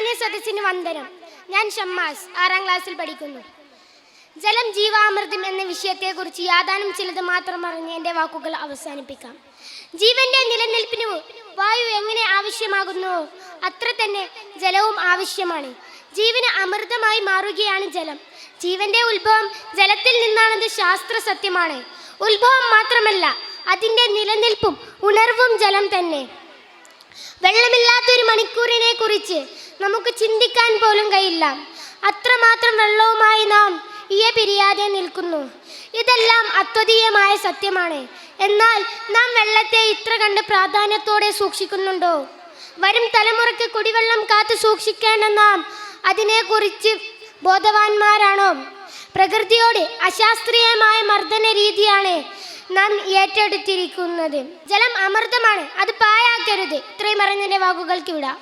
മാന്യ സദസ്സിന് വന്ദനം. ഞാൻ ഷമ്മാസ്, 6ാം ക്ലാസ്സിൽ പഠിക്കുന്നു. ജലം ജീവാമൃതം എന്ന വിഷയത്തെക്കുറിച്ച് യാതാനും ചിലത് മാത്രം പറഞ്ഞ് എൻ്റെ വാക്കുകൾ അവസാനിപ്പിക്കാം. ജീവന്റെ നിലനിൽപ്പിന് വായു എങ്ങനെ ആവശ്യമാകുന്നുവോ അത്ര തന്നെ ജലവും ആവശ്യമാണ്. ജീവന് അമൃതമായി മാറുകയാണ് ജലം. ജീവന്റെ ഉത്ഭവം ജലത്തിൽ നിന്നാണെന്നത് ശാസ്ത്ര സത്യമാണ്. ഉത്ഭവം മാത്രമല്ല, അതിൻ്റെ നിലനിൽപ്പും ഉണർവും ജലം തന്നെ. വെള്ളമില്ലാത്തൊരു മണിക്കൂറിനെ കുറിച്ച് നമുക്ക് ചിന്തിക്കാൻ പോലും കഴിയില്ല. അത്രമാത്രം വെള്ളവുമായി നാം പിരിയാതെ നിൽക്കുന്നു. ഇതെല്ലാം അദ്വിതീയമായ സത്യമാണ്. എന്നാൽ നാം വെള്ളത്തെ ഇത്ര കണ്ട് പ്രാധാന്യത്തോടെ സൂക്ഷിക്കുന്നുണ്ടോ? വരും തലമുറയ്ക്ക് കുടിവെള്ളം കാത്തു സൂക്ഷിക്കേണ്ട നാം അതിനെക്കുറിച്ച് ബോധവാന്മാരാണോ? പ്രകൃതിയോട് അശാസ്ത്രീയമായ മർദ്ദന രീതിയാണ് നാം ഏറ്റെടുത്തിരിക്കുന്നത്. ജലം അമൃതമാണ്, അത് പാഴാക്കരുത്. ഇത്രയും പറഞ്ഞതിൻ്റെ വാക്കുകൾക്ക് വിടാം.